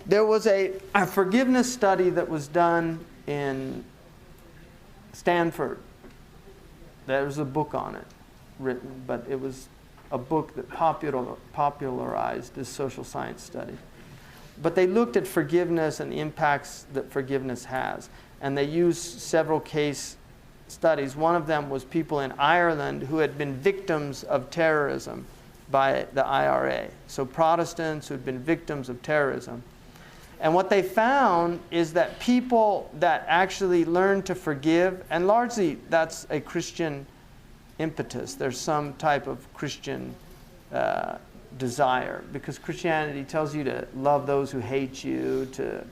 There was a forgiveness study that was done in Stanford. There was a book on it written, but it was a book that popularized this social science study. But they looked at forgiveness and the impacts that forgiveness has. And they used several case studies. One of them was people in Ireland who had been victims of terrorism by the IRA. So Protestants who had been victims of terrorism. And what they found is that people that actually learn to forgive, and largely that's a Christian impetus. There's some type of Christian desire, because Christianity tells you to love those who hate you, to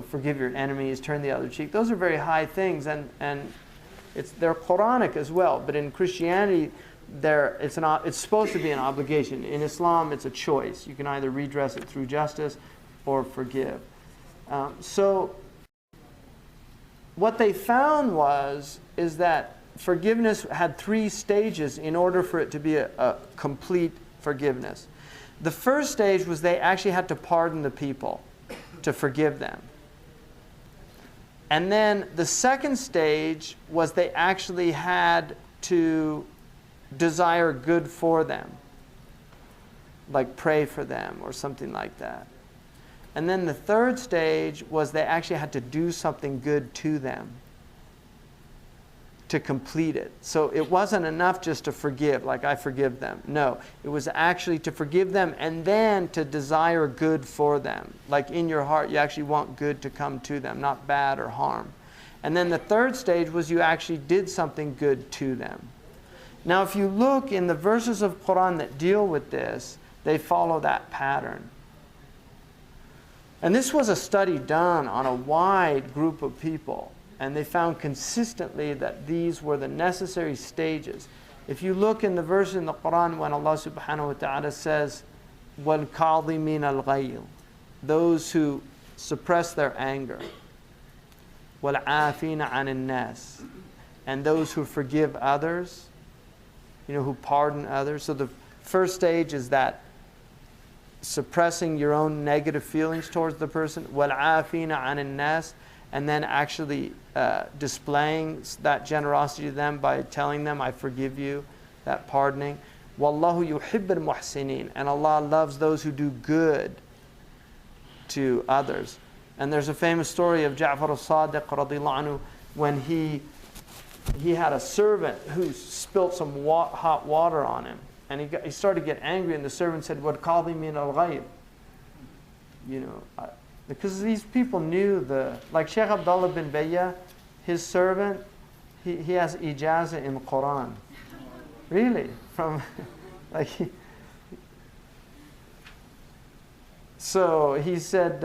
forgive your enemies, turn the other cheek. Those are very high things, and they're Quranic as well. But in Christianity, it's supposed to be an obligation. In Islam, it's a choice. You can either redress it through justice or forgive. So what they found is that forgiveness had 3 stages in order for it to be a complete forgiveness. The first stage was they actually had to pardon the people to forgive them. And then the second stage was they actually had to desire good for them, like pray for them or something like that. And then the third stage was they actually had to do something good to them to complete it. So it wasn't enough just to forgive, like I forgive them. No, it was actually to forgive them and then to desire good for them. Like in your heart, you actually want good to come to them, not bad or harm. And then the third stage was you actually did something good to them. Now, if you look in the verses of Quran that deal with this, they follow that pattern. And this was a study done on a wide group of people. And they found consistently that these were the necessary stages. If you look in the verse in the Quran when Allah subhanahu wa ta'ala says, وَالْكَاظِمِينَ الْغَيْظِ, those who suppress their anger, وَالْعَافِينَ عَنِ النَّاسِ, and those who forgive others, who pardon others. So the first stage is that suppressing your own negative feelings towards the person, وَالْعَافِينَ عَنِ النَّاسِ, and then actually displaying that generosity to them by telling them, I forgive you, that pardoning. وَاللَّهُ يُحِبُّ الْمُحْسِنِينَ, and Allah loves those who do good to others. And there's a famous story of Ja'far al-Sadiq radiallahu anhu when he had a servant who spilt some hot water on him. And he started to get angry, and the servant said, وَالْقَاظِمِينَ الْغَيْظِ, because these people knew like Sheikh Abdullah bin Bayya, his servant, he has ijazah in Quran. Really? So he said,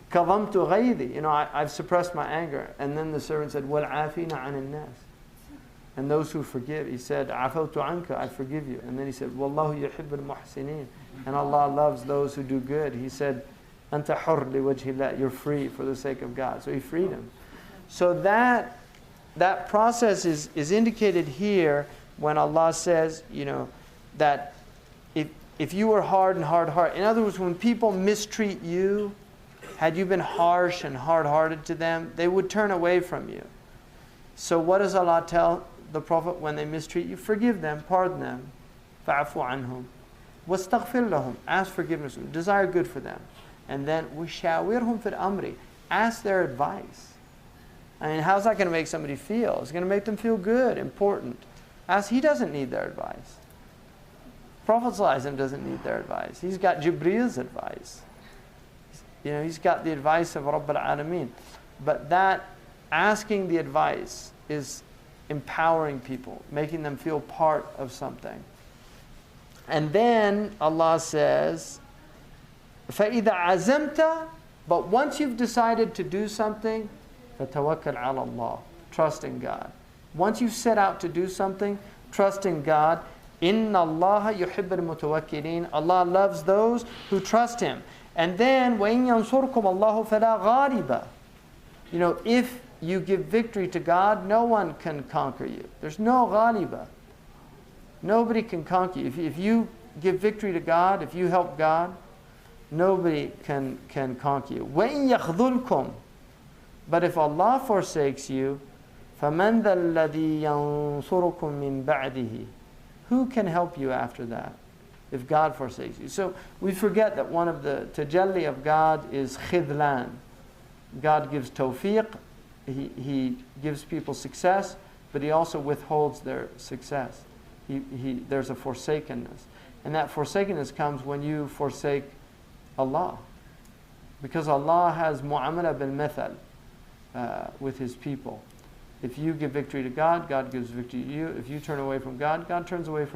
كَظَمْتُ غَيْظِي, I've suppressed my anger. And then the servant said, وَالْعَافِينَ عَنِ النَّاسِ, and those who forgive. He said, عَفَوْتُ عَنْكَ, I forgive you. And then he said, وَاللَّهُ يُحِبُّ الْمُحْسِنِينَ, and Allah loves those who do good. He said, أَنْتَ حُرْ لِوَجْهِ اللَّهِ, you're free for the sake of God. So he freed him. So that process is indicated here when Allah says, that if you were hard and hard-hearted, in other words, when people mistreat you, had you been harsh and hard-hearted to them, they would turn away from you. So what does Allah tell the Prophet when they mistreat you? Forgive them, pardon them. فَعْفُ عَنْهُمْ وَاسْتَغْفِرْ لَهُمْ, ask forgiveness, desire good for them. And then وَشَاوِرْهُمْ فِي الْأَمْرِ, ask their advice. I mean, how's that going to make somebody feel? It's going to make them feel good, important. He doesn't need their advice. Prophet ﷺ doesn't need their advice. He's got Jibreel's advice. He's got the advice of Rabb al-Alameen. But that asking the advice is empowering people, making them feel part of something. And then Allah says, فَإِذَا عَزَمْتَ, but once you've decided to do something, فَتَوَكَّلْ عَلَى اللَّهِ, trust in God. Once you've set out to do something, trust in God. إِنَّ اللَّهَ يُحِبُّ الْمُتَوَكِّلِينَ, Allah loves those who trust Him. And then وَإِنْ يَنْصُرْكُمْ اللَّهُ فَلَا غَالِبَ, if you give victory to God, no one can conquer you. There's no ghaliba. Nobody can conquer you. If you give victory to God, if you help God, Nobody can conquer you. وَإِن يَخْذُلْكُمْ But if Allah forsakes you, فَمَنْ ذَا الَّذِي يَنْصُرُكُمْ مِنْ بَعْدِهِ Who can help you after that? If God forsakes you. So we forget that one of the tajalli of God is khidlan. God gives tawfiq, He gives people success, but He also withholds their success. There's a forsakenness. And that forsakenness comes when you forsake Allah. Because Allah has mu'amala bil mithal with His people. If you give victory to God, God gives victory to you. If you turn away from God, God turns away from you.